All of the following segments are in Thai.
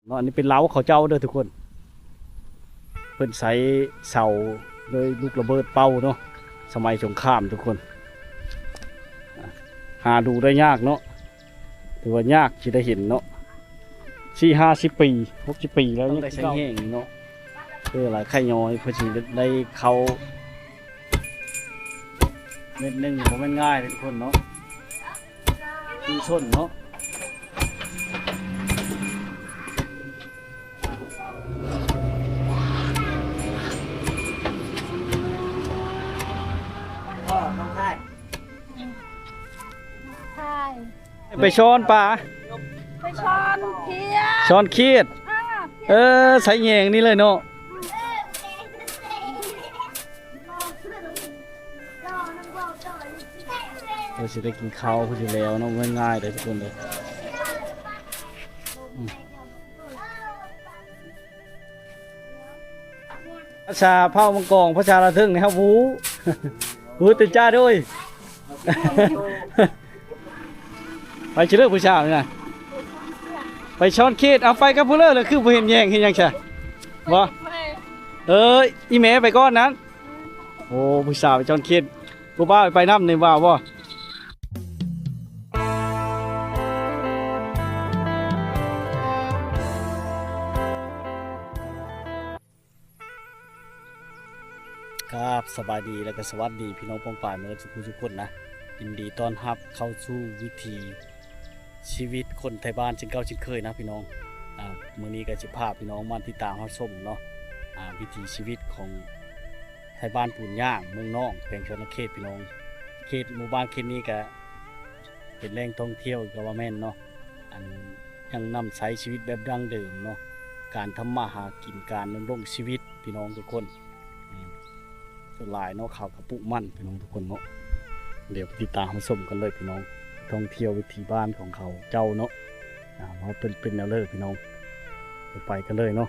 เนาะอันนี้เป็นเล้าเขาเจ้าเด้อทุกคนเพิ่นใช้เสาโดยลูกระเบิดเป้าเนาะสมัยสงครามทุกคนหาดูได้ยากเนาะถือว่ายากที่ได้เห็นเนาะ40-50 ปี60 ปีแล้วยังได้ใช้แห้งเนาะหลายไข่ย้อยเพื่อที่ได้เขาเม็ดหนึ่งผมมันง่ายเลยทุกคนเนาะดูชนเนาะไปช้อนปลา ไปช้อนเพีย ช้อนคีดใส่แยงนี่เลยเนาะเราจะได้กินข้าวพูดแล้วเนาะง่ายๆเลยทุกคนเลยพระชาเผ่ามังกรพระชาละทึ่งนะครับวูวูติดจ้าด้วยไปเชื่อผู้ชายนะไปช้อนคีดเอาไปกับผู้เลิศเลยคือผู้เห็นแยงเห็นยังใช่บ่อีเมไปก้อนนั้นโอ้ผู้สาวไปช้อนคีดผู้บ้าไปน้ำในบ่าวบ่ครับสบายดีและก็สวัสดีพี่น้องปองป่ายเมื่อทุกคนนะยินดีต้อนรับเข้าสู่วิถีชีวิตคนไทยบ้านชินเก่าชินเคยนะพี่น้องมื้อนี้ก็จะพาพี่น้องมาติดตามรับชมเนาะวิถีชีวิตของไทยบ้านปูนย่างเมืองนอกแขวงชนเขตพี่น้องเขตหมู่บ้านเขตนี้ก็เป็นแหล่งท่องเที่ยวก็ว่าแม่นเนาะยังนำใช้ชีวิตแบบดั้งเดิมเนาะการทำมาหากินการดำรงชีวิตพี่น้องทุกคนส่วนหลายเนาะข่าวกระปุกมั่นพี่น้องทุกคนเนาะเดี๋ยวติดตามรับชมกันเลยพี่น้องท่องเที่ยววิถีบ้านของเขาเจ้าเนาะเพราะเป็นแนวเลิกพี่น้องไปกันเลยเนาะ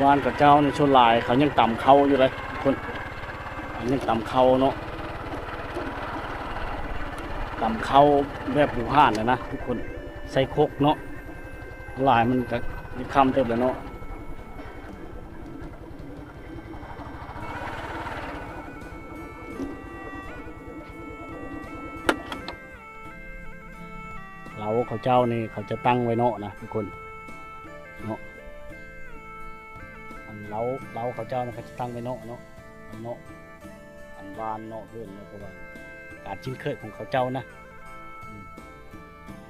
บ้านกับเจ้าในชนลายเขายังต่ำเขาอยู่เลยคนยังต่ำเขาเนาะต่ำเขาแบบหูห่านเลยนะทุกคนใส่คกเนาะลายมันจะมีคำเต็มเลยเนาะเราเขาเจ้านี่เขาจะตั้งไว้เนาะนะทุกคนเนาะเราเขาเจ้านะเขาจะตั้งไว้เนาะเนาะวานเนาะเพื่อนเนาะเพราะว่าการชิ้นเคยของเขาเจ้านะ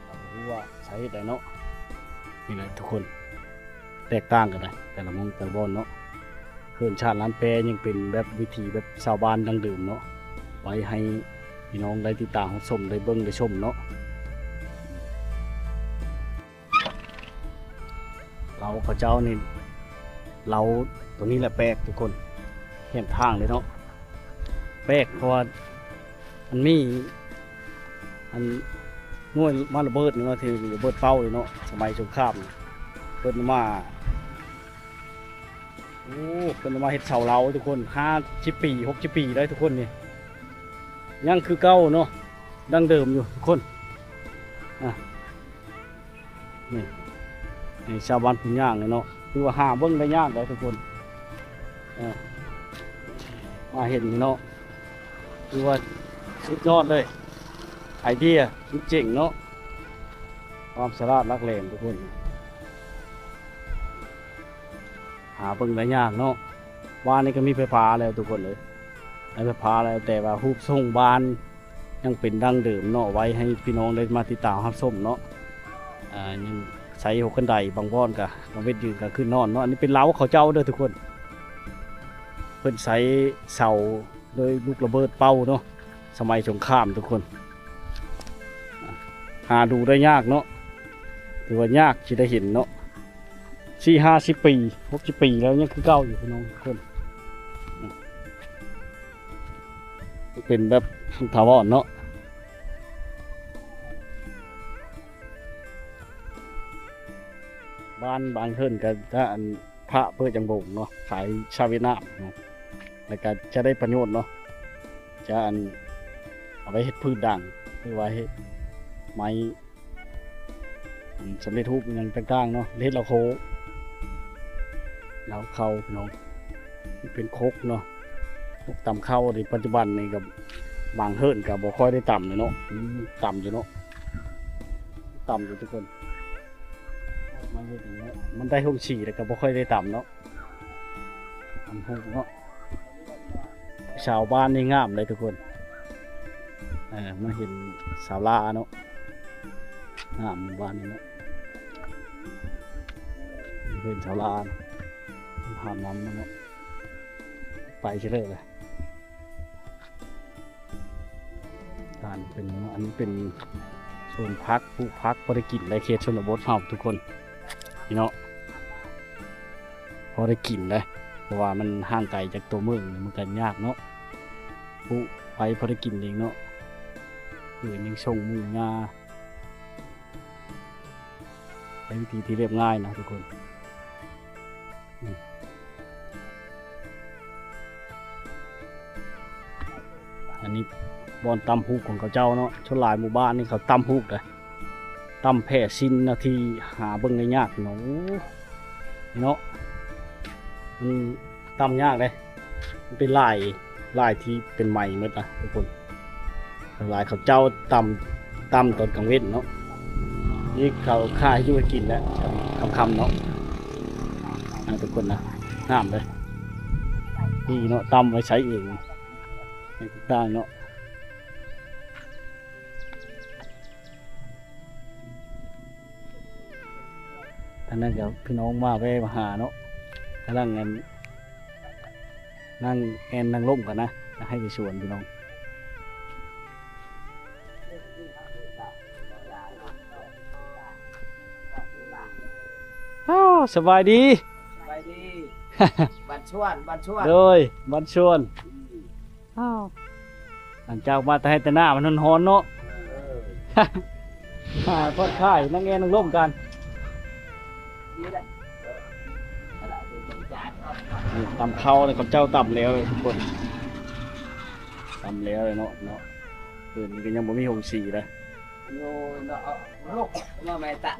เรารู้ว่าใช้ได้เนาะนี่แหละทุกคนแตกต่างกันเลยแต่ละมองแต่ละบอนเนาะเพื่อนชาติล้านแปรยังเป็นแบบวิถีแบบชาวบ้านดังเดิมเนาะไว้ให้พี่น้องได้ติดตามชมได้เบิ้งได้ชมเนาะเราพระเจ้านี่เราตัวนี้แหละแปลกทุกคนเห็นทางเลยเนาะแปลกเพราะว่ามันมีน่วยมาระเบิดนี่ว่าที่ระเบิดเป้าเลยเนาะสมัยสงครามเพิ่นมาเฮ็ดเสาเราทุกคน50 ปี60 ปีได้ทุกคนนี่ยังคือเก่าเนาะดั้งเดิมอยู่ทุกคนนี่ในชาวบ้านปูนย่างเลยเนาะคือว่าหาเบิ้งได้ยากเลยทุกคนมาเห็นเนาะคือว่าสุดยอดเลยไอเดียสุดเจ๋งเนาะความสามารถรักแรงทุกคนหาเบิ้งได้ยากเนาะบ้านนี้ก็มีไฟฟ้าแล้วทุกคนเลยไฟฟ้าแล้วแต่ว่ารูปทรงบ้านยังเป็นดั้งเดิมเนาะไว้ให้พี่น้องได้มาติดตามรับชมเนาะยังใช้หัวขันไดบางบ้อนกับบางเวทยืนกับขึ้นนอนเนาะอันนี้เป็นเล้าเขาเจ้าเด้อทุกคนเพิ่นใช้เสาโดยลูกระเบิดเป้าเนาะสมัยสงครามทุกคนหาดูได้ยากเนาะถือว่ายากที่ได้เห็นเนาะ40-50 ปี60 ปีแล้วยังคือเก่าอยู่พี่น้องทุกคนเป็นแบบถาวรเนาะบ้านบางเทินก็จะพระเพื่อจังบงเนาะขายชาวเวียดนามเนาะแล้วก็จะได้ประโยชน์เนาะจะ เอาไว้เฮ็ดพืชด่างหรือว่าเฮ็ดไม้สำเร็จรูปอหย่างต่างๆเนาะเฮ็ดเราโคเราเข้าพี่น้องเป็นครกเนาะครกตำเข้าในปัจจุบันนี่กับบางเฮิรนกับบ่ค่อยได้ต่ำเลยเนาะต่ำอยู่เนาะต่ำอยู่ทุกคนมันเฮ็ดอย่างเงี้ยมันได้ห้องฉี่แต่ก็บ่ค่อยได้ต่ำเนาะทำห้องเนาะชาวบ้านนี่งามเลยทุกคนมาเห็นศาลาเนาะงามหมู่บ้านนี่เนาะเห็นศาลาผ่านน้ำเนาะไปเฉยเลยการเป็นอันนี้เป็นโซนพักผู้พักพอได้กินได้เขตชนบทเฮาทุกคนพี่เนาะพอได้กินเลยเพราะว่ามันห่างไกลจากตัวเมืองมันกันยากเนาะผู้ไปพอได้กินเองเนาะคือยังชงมืองาใช้วิธีที่เรียบง่ายนะทุกคนอันนี้บอนตำฮุกของเขาเจ้าเนาะชนหลายหมู่บ้านนี่เขาตำฮุกเลยตำแผ่ซินนาทีหาเบิ่งได้ยากเนาะเนาะมันตำยากเลยมันเป็นลายที่เป็นใหม่หมดนะทุกคนลายเขาเจ้าตำตอนกลางเว้นเนาะนี่เขาฆ่าให้ด้วยกินแล้วคำเนาะทุกคนนะน้ำเลยนี่เนาะตำไว้ใช้เองได้เนาะท่านนั้นเดี๋ยวพี่น้องมาแวะมาหาเนาะกำลังนั่งนั่งร่มกันนะจะให้ไปชวนพี่น้องสบายดีสบายดี บันชวนโดยบันชวนหลังจากมาแต่ให้แต่หน้ามันร้อนๆเนาะพอดค่ายนั่งนั่งร่มกันตำเข้าเลยเขาเจ้าตำแล้วทุกคนตำแล้วเลยเนาะอื่นก็ยังบ่มีหงสีเลยโน่เนาะลูกมาแม่ตะ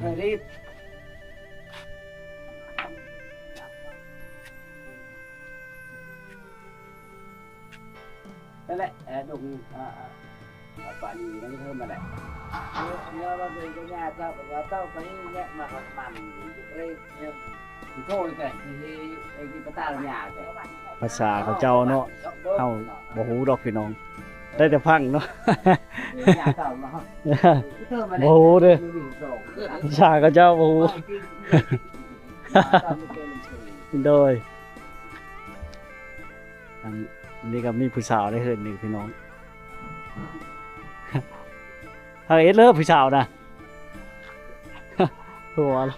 เลยรีบนั่นแหละดุงป่านี้นั่นเพิ่มมาแหละเนื้อเราเป็นก็ยากเราเต้าไปเนี่ยมาขัดมันเลยเนี่ยโก้เลยไอ้ที่ปตาเราหยาบเลยภาษาเขาเจ้าเนาะเฮาบ่ฮู้ดอกพี่น้องได้แต่พังเนาะบ่ฮู้เด้อภาษาเขาเจ้าบ่ฮู้โดยอันนี้ก็มีผู้สาวได้เฮิรนนี่พี่น้องเฮ้ยเลิกผู้สาวนะหัวแล้ว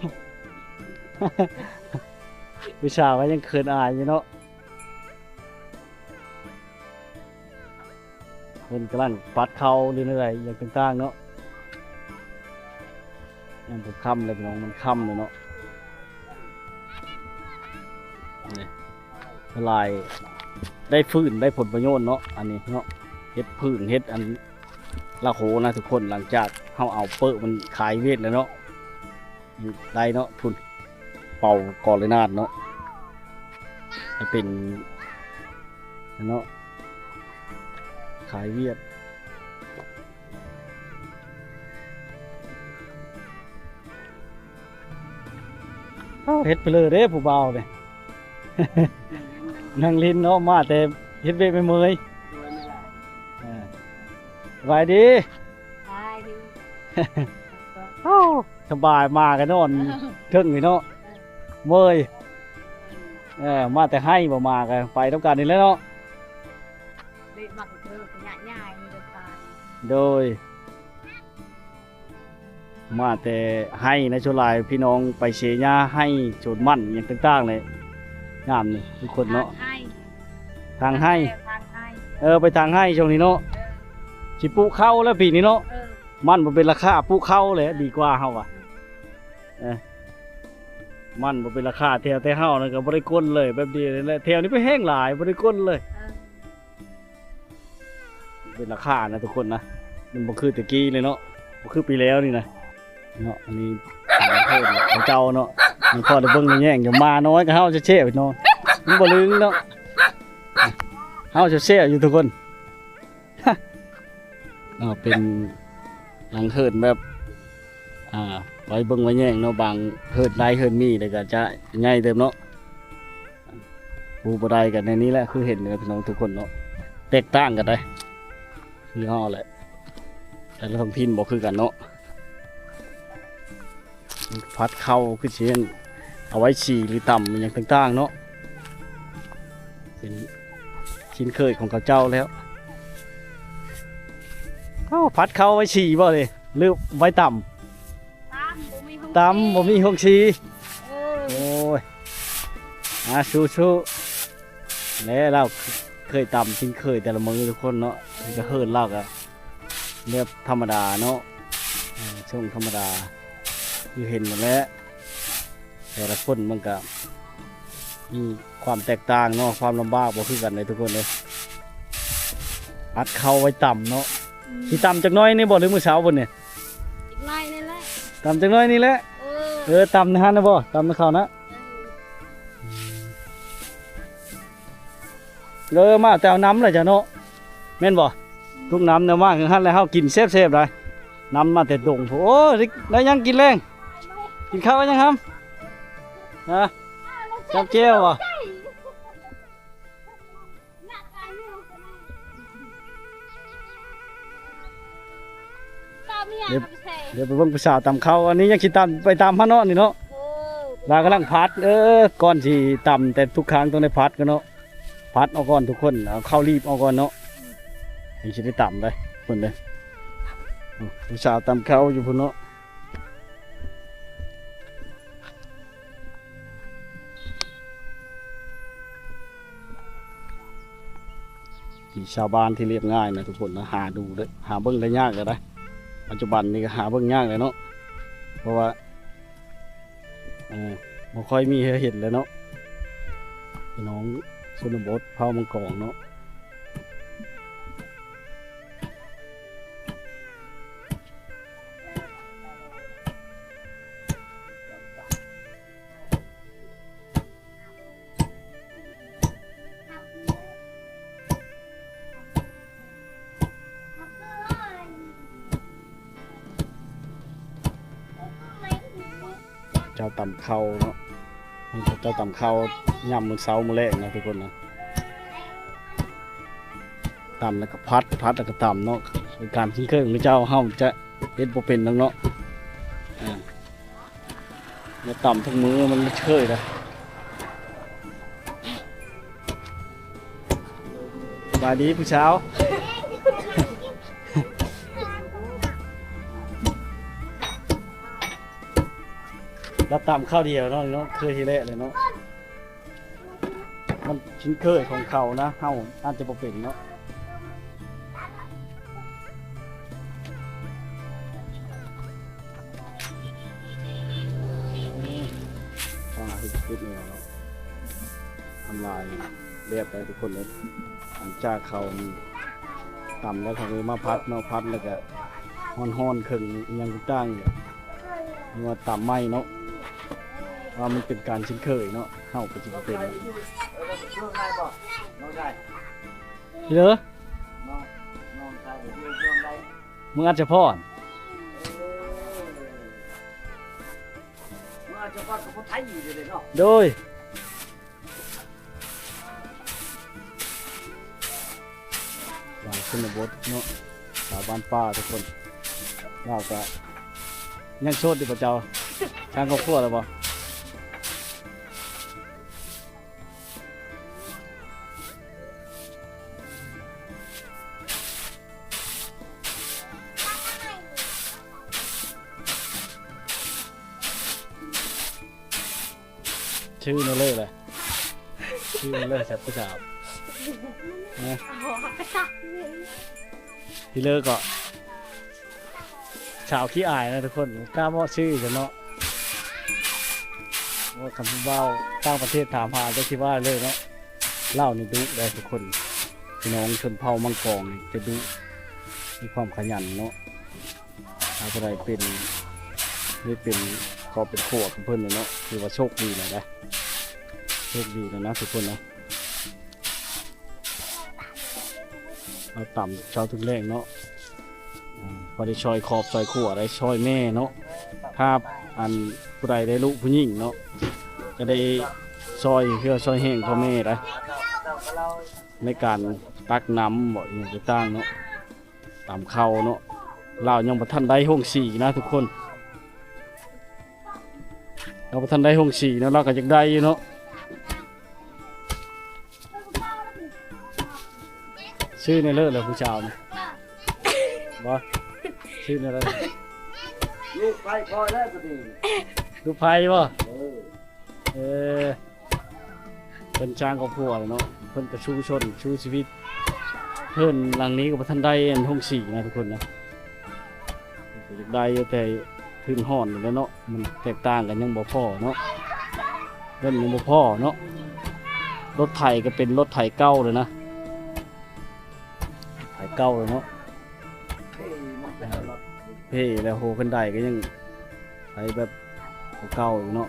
ผู้สาวก็ยังเขินอายอยู่เนาะเพิ่นกำลังปัดเขาเรื่อยๆอย่างต่างๆเนาะยังผมค่ำเลยพี่น้องมันค่ำเลยเนาะนี่ลายได้ฟื้นได้ผลประโยชน์เนาะอันนี้เนาะเฮ็ดพื้นเฮ็ดอันละโหนะทุกคนหลังจากเฮาเอาเปิ้ลมันขายเวทแล้วเนาะได้เนาะพุ่นเป่ากอเลยนาดเนาะจะเป็นเนาะขายเวียดเฮ็ดไปเลยเด้ผู้บ่าวเนี่ย นั่งลิ้นเนาะมาแต่เฮ็ดเวทไม่เมื่อยสบายดีสบายมากันนอนถึงนี่เนาะเมื่อยมาแต่ให้บ่มากันไปต้องการนี่แล้วเนาะโดยมาแต่ให้นะชุลายพี่น้องไปเชียร์ให้โจดมั่นอย่างต่างๆเลยงามเลยทุกคนเนาะทางให้ไปทางให้ช่วงนี้เนาะสิปลูกเข้าแล้วปีนี้เนาะมันบ่เป็นราคาปลูกเข้าเลยดีกว่าเฮาว่ะมันบ่เป็นราคาแถวแต่เฮานั่นก็บ่ได้ก้นเลยแบบเดียวเลยแถวนี้ไปแห้งหลายบ่ได้ก้นเลย เป็นราคานะทุกคนนะมันบ่คือตะกี้เลยเนาะบ่คือปีแล้วนี่นะเนาะอันนี้เพิ่นของเจ้าเนาะมันพอได้เบิ่งแย่งอย่ามาน้อยก็เฮาจะแช่ไปเนาะมันบ่ลึงเนาะเฮาจะแช่อยู่ทุกคน เป็นหลังเฮิร์นแบบไว้เบิ่งไว้แย่งเนาะบางเฮิร์นได้เฮิร์นมีแล้วก็จะใหญ่เติมเนาะผู้บ่ได้กันในนี้แหละคือเห็นเลยพี่น้องทุกคนเนาะแตกต่างกันได้คือเฮาแหละแต่ละท้องถิ่นบ่คือกันเนาะพัดเข้าคือเช่นเอาไว้ฉี่หรือต่ำอย่างต่างๆเนาะเป็นชิ้นเคยของเขาเจ้าแล้วพัดเข้าไว้ฉี่บ่เลยหรือไว้ต่ำต่ำบ่มีห้องฉี่โอ้ยชูแล้วเราเคยต่ำชิ้นเคยแต่ละมือทุกคนเนาะมันก็เฮิร์นเราก็เรียบธรรมดาเนาะช่วงธรรมดาคือเห็นหมดแล้วแต่ละคนมันก็มีความแตกต่างเนาะความลำบากบ่คือกันเลยทุกคนเลยอัดเข้าไว้ต่ำเนาะที่ต่ำจากน้อยนี่บ่หรือมื้อเช้าบนเนี่ยอีกหน่อยนี่แหละ ต่ำจากน้อยนี่แหละต่ำนะฮะนะบ่ต่ำนะเขานะมาแต่เอาน้ำเลยจ้ะเนาะแม่นบ่ทุกน้ำเนี่ยมากคือหั่นแล้วเฮากินแซ่บๆเลยน้ำมาแต่ดงโอ้ได้ยังกินแรงกินข้าวยังครับนะจับเจียวบ่เดี๋ยวไปเบิ่งผู้สาวตำข้าวอันนี้ยังสิตำไปตำพะเนาะนี่เนาะลากำลังพัดก่อนสิตำแต่ทุกครั้งต้องได้พัดกันเนาะพัดเอาก่อนทุกคนเอาข้าวรีบเอาก่อนเนาะยังสิได้ตำได้เพิ่นเด้อผู้สาวตำข้าวอยู่พุ่นเนาะชาวบ้านที่เรียบง่ายนะทุกคนนะหาดูได้หาเบิ่งได้ยากเลยนะปัจจุบันนี่ก็หาเบิ่งยากเลยเนาะเพราะว่าบ่ค่อยมีให้เห็นเลยเนาะพี่น้องชนบทเผามังกรเนาะเจ้าตำข้าวเนาะเจ้าตำข้าวยำมื้อเช้ามื้อแรกนะทุกคนนะตำแล้วก็พัดแล้วก็ตำเนาะการทิ้งเครื่องของเจ้าเฮาจะเฮ็ดบ่เป็นเนาะแล้วตำทั้งมือมันเชยนะสบายดีผู้เช้ารับตามข้าวเดียวเนาะเคยทีแรกเลยเนาะมันชิ้นเคยของเขานะเฮาอาจจะบ่เป็นเนาะที่คิดเนี่ยเนาะทำลายเรียบไปทุกคนเลยหลังจากเขาต่ำแล้วเขาเลยมาพัดเนาะพัดแล้วก็ฮ้อนๆครึ่งยังตั้งอยู่ว่าต่ำไหมเนาะว่ามันเป็นการชิ้นเคยเนาะเฮาก็สิบ่เป็นเหรอมึงอาจจะพ่อนโดยสาวชนบทเนาะสาวบ้านป้าทุกคนเราก็ยังโชดดิบ่เจ้าช่างครอบครัวแล้วบ่ชื่อนั่นเลยชื่อนั่นเลยแซ่บผู้สาวนะที่เลิกก็ชาวขี้อายนะทุกคนกล้าบอกชื่อกันเนาะว่าคำเบ้าต่างประเทศถามหาจะคิดว่าเลยเนาะเล่าในดุได้ทุกคนพี่น้องชนเผ่ามังกรจะดุ มีความขยันเนาะหาบ่ได้เป็นได้เป็นครอบเป็นครัวของเพิ่นเลยเนาะถือว่าโชคดีเลยนะโชคดีนะทุกคนนะเอาต่ำเช้าถึงแรงเนาะพอได้ช่อยขอบช่อยขั่วได้ช่อยแม่เนาะถ้าอันผู้ใดได้ลูกผู้หญิงเนาะจะได้ช่อยเพื่อช่อยแห้งพ่อแม่ได้ในการตักน้ำบ่อย่างต่างๆเนาะตามเข้าเนาะเรายังบ่ทันได้ห้องสี่นะทุกคนเราบ่ทันได้ห้องสี่เนาะเราก็ยังได้อยู่เนาะชื่อในเลิศเลยผู้ชาวนะบ่ชื่อในเลิศ ลูกไปพอแล้วก็ดี ดูไพ่บ่ เออ เออเป็นช้างครอบครัวเนาะเพิ่นกระชูชนชูชีวิตเพิ่นหลังนี้ก็บ่ทันได้อันห้องสี่นะทุกคนนะอยากได้อยู่แต่พื้นห้อนอยู่แล้วเนาะมันแตกต่างกันยังบ่พอเนาะเล่นยังบ่พอเนาะรถไถก็เป็นรถไถเก่าเลยนะไถเก่าเลยเนาะ เฮ้ยมันจะรถ เพ่แล้วโหขึ้นได้ก็ยังไถแบบเก่าๆอยู่เนาะ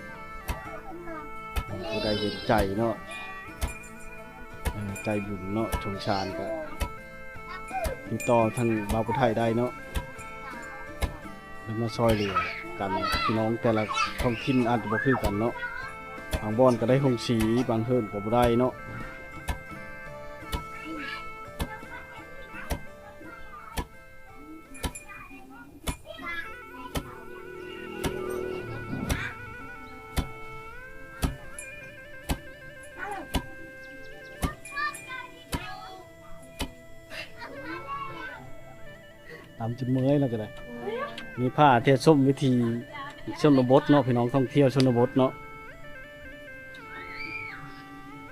ผู้ใดเห็นใจเนาะใจบุญเนาะชงชานก็ติดต่อทางบ่าวผู้ไทยได้เนาะแล้วมาซอยเหลือกันพี่น้องแต่ละท้องถิ่นอาจจะบ่คือกันเนาะบางบ่อนก็ได้หงสีบางเฮิรนก็บ่ได้เนาะตามจุดเมื่อยแล้วก็ได้มีผ้าเทียส้มวิธีชนบทเนาะพี่น้องท่องเที่ยวชนบทเนาะ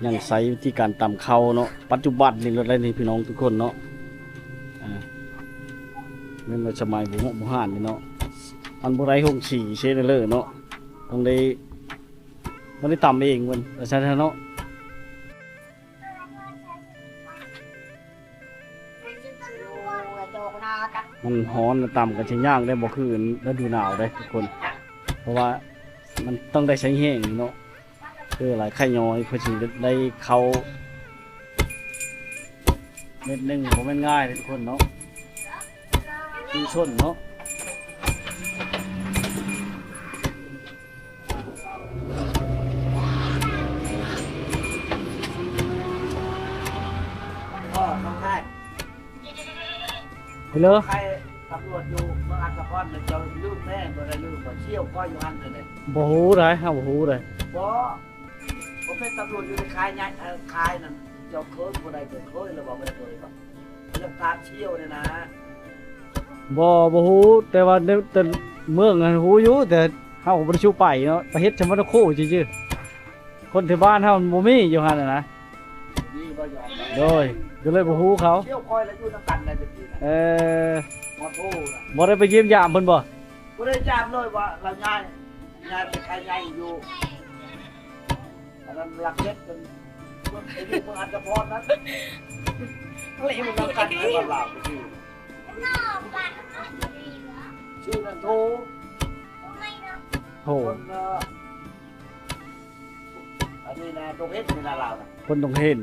ยังใช้วิธีการตำเข้าเนาะปัจจุบันนี่เราได้นี่พี่น้องทุกคนเนาะเมื่อสมัยบุหานนี่เนาะอันบุไรหงฉี่เชนเลอร์เนาะต้องได้ตำเองมันใช่เนาะมันฮ้อนต่ำกันชิ้นย่างได้บ่คือฤดูหนาวได้ทุกคน เพราะว่ามันต้องได้ใช้แห้งเนาะคือหลายไข่ย้อยเพื่อที่ได้เข้าเม็ดหนึงบ่แม่นง่ายเลยทุกคนเนาะชุมชนเนาะ พ่อน้องชาย ไปเลย ใครตำรวจอยู่เมืองอัศพรเนี่ยจะลืมแม่บ่ได้ลืมบ่เชี่ยวข้อยอยู่หันเลย บ่ฮู้ได้เฮาบ่ฮู้ได้ บ่เป็นตำรวจอยู่ในค่ายใหญ่ค่ายนั่นเจ้าเคยบ่ได้เคยหรือบ่ได้เคยบ่เรื่องการเชี่ยวเนี่ยนะ บ่ฮู้แต่ว่าแต่เมืองอะฮู้อยู่แต่เฮาก็บ่ได้ชูไปเนาะไปเฮ็ดชมรมโคซื่อๆคนที่บ้านเฮามันบ่มีอยู่หั่นน่ะนะ นี่บ่ยอม โดยก็เลยบ่ฮู้เขา เชี่ยวคอยแล้วอยู่นำกันได้จังซี่นะ อ บ่โทษนะ บ่ได้ไปเยี่ยมยามเพิ่นบ่ บ่ได้จามเลยว่าเราย้ายไปใครย้ายอยู่อันนั้นหลักเล็ดเป็นเมืองไอ้นี่เมืองอัศพรนั้นอะไรมันนำกันให้บ่ลาวไปชื่อนั่นโท โห คนอันนี้นะตรงเฮ็ดนี่นะลาวนะ คนต้องเห็น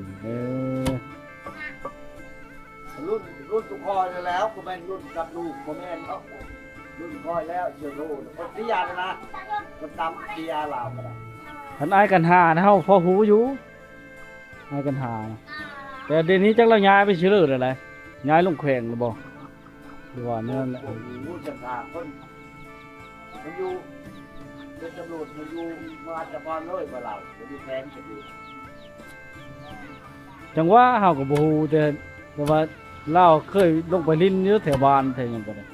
รุ่นตุกคอยแล้วก็แม่นรุ่นกับลูกก็แม่นเนาะรุ่นคอยแล้วเชื่อโลดคนที่ยานะคนตำที่ยาลาวก็ได้ คันอ้ายกันหานะเฮาพอฮู้อยู่อ้ายกันหานะแต่เดี๋ยวนี้จักเราย้ายไปชื่อเลยอะไรย้ายลงแขวงหรือบ่หรือว่านั่นแหละ รู้จักทางคนมันอยู่เป็นตำรวจมันอยู่มาจากพรเลยมาเราจะดูแพงจะดู จังว่าเฮาก็บ่ฮู้แต่ว่าเราเคยลงไปลิ้นอยู่แถวบ้านแถวหยังก็ได้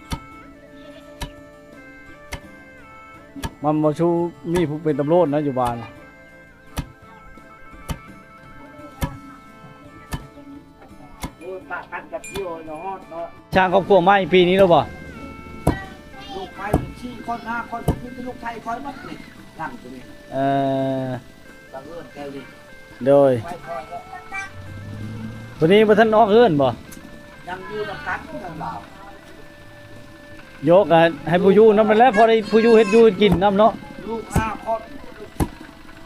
มันบ่ชูมีผู้เป็นตำรวจนะอยู่บ้าน ปะกันกับเที่ยวเนาะเนาะ ช่างครอบครัวใหม่ปีนี้แล้วบ่ ลูกไทยชี้คนหน้าคนคือลูกไทยคอยมัดนี่ตั้งตรงนี้ อ ตั้งเรื่องแกดิ โดย ไปคอยแล้ว ตัวนี้บ่ทันออกเฮือนบ่ ยังอยู่กับกันทั้งเรา ยกอ่ะให้ผู้อยู่นำไปแล้วพอได้ผู้อยู่เฮ็ดอยู่กินนำเนาะ ลูก5คน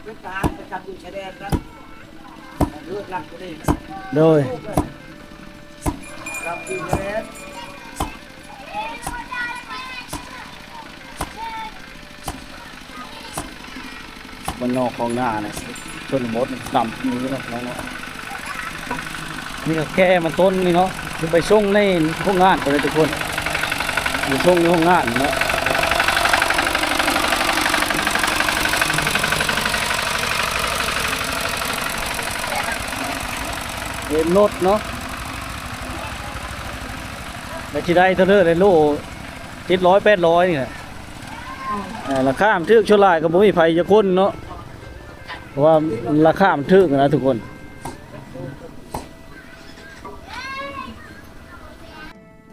เป็นทหารประจำอยู่ชายแดนนะเลือดรักตัวนี้ โดย รับอยู่ชายแดน บ้านนอกของหน้าเนี่ยชนบทต่ำนี้เนาะน้องเนาะนี่ก็แค่มันต้นนี่เนาะคือไปส่งในห้องงานไปเลยทุกคนไปส่งในห้องงานเนาะเห็นรถเนาะแล้วที่ได้เท่าเท่าไรโล700 800นี่แหละราคามันถึกชนลายก็บ่มีไผจะคนเนาะเพราะว่าราคามันถึกนะทุกคน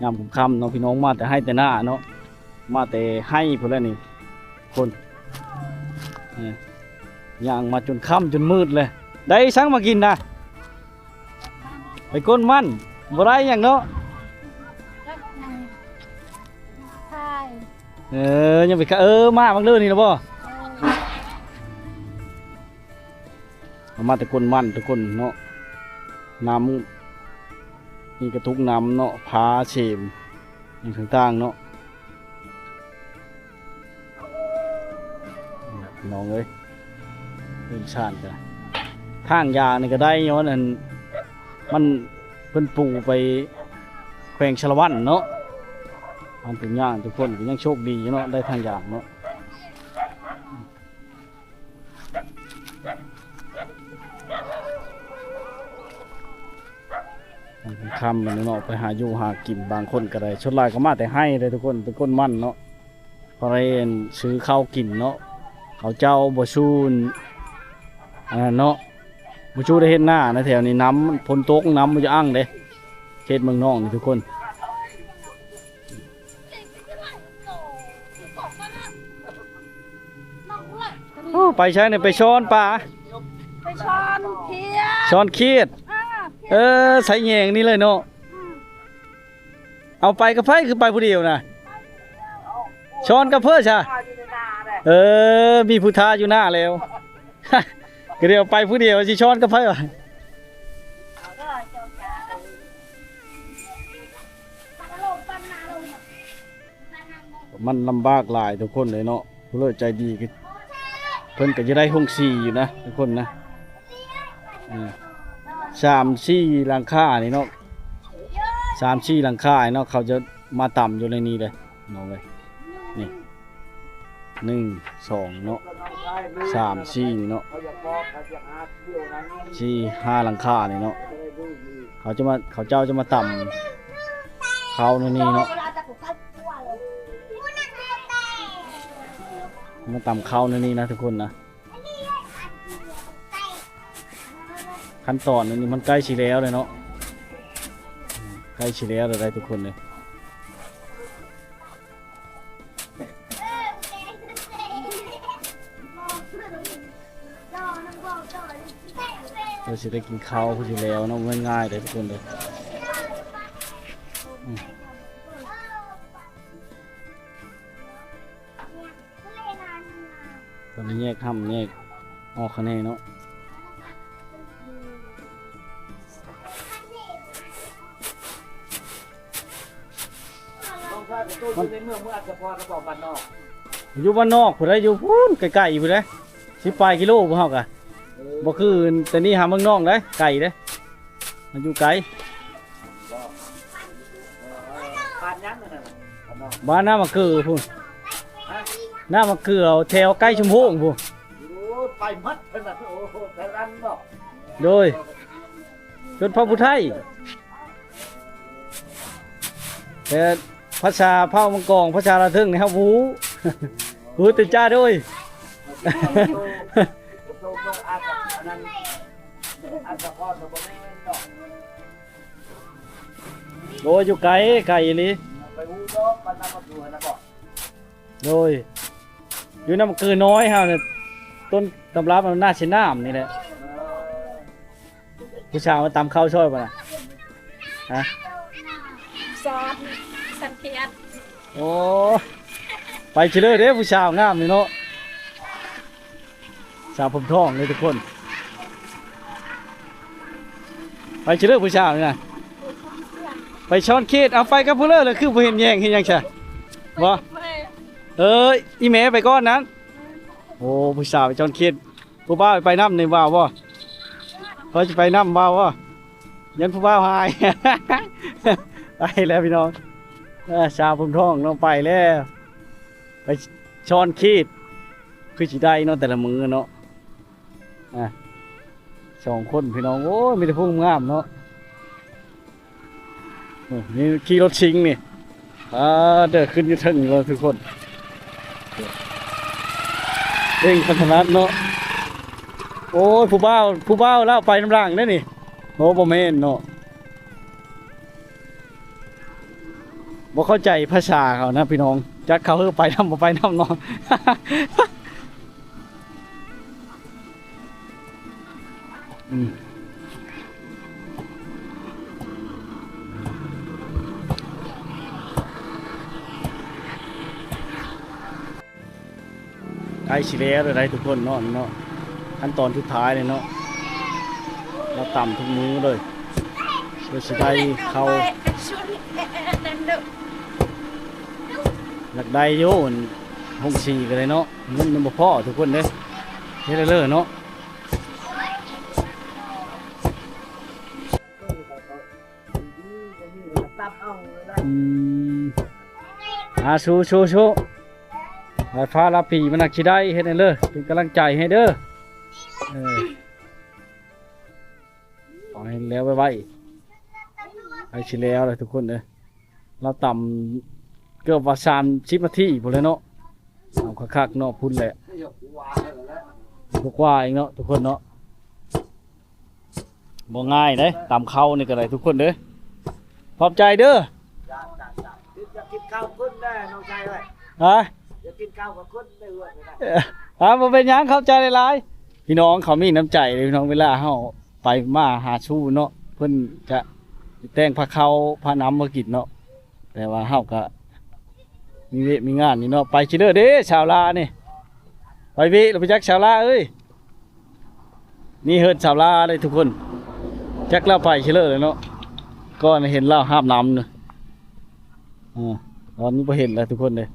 ยามค่ำๆเนาะพี่น้องมาแต่ให้แต่หน้าเนาะมาแต่ให้พุ่นแล้วนี่คนย่างมาจนค่ำจนมืดเลยได้สั่งมากินนะไปก้นมันบ่ได้หยังเนาะ ใช่ ยังไปมาบางเรื่องนี่นะบ่มาแต่ก้นมันทุกคนเนาะน้ำนี่กระทุกน้ำเนาะพาเชมอย่างต่างๆเนาะน้องเอ้ยเป็นชาติกันทางยานี่ก็ได้ย้อนอันมันเพิ่นปูไปแขวงชลวันเนาะมันเป็นย่างทุกคนก็ยังโชคดีเนาะได้ทางยางเนาะคำมันเนาะไปหาอยู่หากินบางคนก็ได้ชดลายก็มาแต่ให้เลยทุกคนเป็นคนมั่นเนาะพอเรนซื้อข้าวกินเนาะเขาเจ้าบ่ชูนเนาะบ่ชูได้เห็นหน้านะแถวนี้น้ำพ้นตกน้ำมันจะอ้างเด้เขตเมืองนอกนี่ทุกคนไปใช้เนี่ยไปช้อนปลา ไปช้อนเพียน ช้อนเครียดใส่แยงนี่เลยเนาะเอาไปกับไผคือไปผู้เดียวนะช้อนกับเพื่อชะมีผู้ท้าอยู่หน้าแล้ว ก็เดี๋ยวไปผู้เดียวสิช้อนกับไผวะมันลำบากหลายทุกคนเลยเนาะผู้เลิศใจดีก็เพิ่นก็จะได้ห้อง4อยู่นะทุกคนนะ3-4 หลังคานี่เนาะ3-4 หลังคาเนาะเขาจะมาต่ำอยู่ในนี้เลยน้องเลยนี่1 2เนาะ3-4นี่เนาะ4-5 หลังคานี่เนาะเขาเจ้าจะมาต่ำเขาในนี้เนาะมาต่ำเขาในนี้นะทุกคนนะขั้นตอนนี้มันใกล้ชิแล้วเลยเนาะใกล้ชิแล้วเลยได้ทุกคนเลยเราจะได้กินข้าวชิแล้วเนาะง่ายๆเลยทุกคนเลยตอนนี้แยกห้ำแยกออกคะแนนเนาะมันในเมืองอาจจะพอระบอกบ้านนอก อยู่บ้านนอกผู้ใดอยู่พูนไกลๆผู้ใด10 ปลายกิโลบ่เฮากะบ่คือแต่นี่หาเมืองนอกเด้ไกลเด้มันอยู่ไกล บ้านยังนั่นน่ะบ้านนอก บ้านน้ามะเกือพุ่นน้ามะเกือแถวใกล้ชุมพงพุ่น ไปมัดขนาดโอ้โหแต่รันบอก โดยจนพระพุทธไทยแต่ภาษาเผ่ามังกรภาษาละทึ่งนี่ครับหูหูติจ้าด้วยโดยอยู่ไกลนี่โดยอยู่น้ำเกลือน้อยฮะเนี่ยต้นตำรับมันน่าเชน้ำนี่แหละผู้ชายมาตำข้าวช่อยป่ะนะฮะ ซอสสันเพียน โอ้ไปเฉลยเด้ผู้ชาวงามนี่เนาะสาวผมท้องเลยทุกคนไปเฉลยผู้ชาวนี่นะไปช้อนเขตเอาไปกับผู้เลิศเลยคือผู้เห็นแย่งเห็นยังใช่บ่อีเมไปก้อนนั้นโอ้ผู้สาวไปช้อนเขตผู้บ่าวไปน้ำในบ่าวบ่เขาจะไปน้ำบ่าวบ่ยันผู้บ่าวหาย ไปแล้วพี่น้องชาวผมท้องน้องไปแล้วไปช้อนเขตคือสิได้เนาะแต่ละมือเนาะ2 คนพี่น้องโอ้ยมีแต่ผู้งามเนาะนี่ขี่รถชิงนี่เดินขึ้นอยู่ถึงเลยทุกคนเร่งพัฒนาเนาะโอ้ยผู้บ่าวแล้วไปน้ำร่างได้นี่โอ้บ่แม่นเนาะบ่เข้าใจภาษาเขานะพี่น้องจักเขาไปน้ำบ่ไปน้ำเนาะ ใกล้สิแล้วเลยทุกคนเนาะขั้นตอนสุดท้ายเลยเนาะเราต่ำทุกมือเลยเพื่อสิได้เข้าหลักได้โยน64กันเลยเนาะเงินมันบ่พอทุกคนเด้เฮ็ดได้เลยเนาะสู้ไฟฟ้าลาปีมันหนักชิได้เฮ็ดให้เลยเป็นกำลังใจให้เด้อขอให้แล้วไว้ให้ชิแล้วเลยทุกคนเลยเราต่ำเกือบว่า30 นาทีพอเลยเนาะเอาคักๆเนาะพุ่นแหละกว่าเองเนาะทุกคนเนาะบ่ง่ายเด้ต่ำเข้านี่ก็ได้ทุกคนเด้อขอบใจเด้ออยากกินข้าวขึ้นได้น้องชายเอ้ยฮะอยากกินข้าวกับขึ้นได้เว้ยบ่เป็นหยังเข้าใจหลายๆพี่น้องเขามีน้ำใจเลยพี่น้องเวลาเฮาไปมาหาชู้เนาะเพิ่นจะแต่งผ้าขาวผ้าน้ำมากินเนาะแต่ว่าเฮาก็มีงานนี่เนาะไปชิเด้อเด้ชาวลานี่ไปวิเราไปจักชาวลาเอ้ยนี่เฮิดชาวลาเลยทุกคนจักเราไปชิเด้อเลยเนาะก็เห็นเราห้ามน้ำเนาะตอนนี้บ่เห็นแล้วทุกคนเลย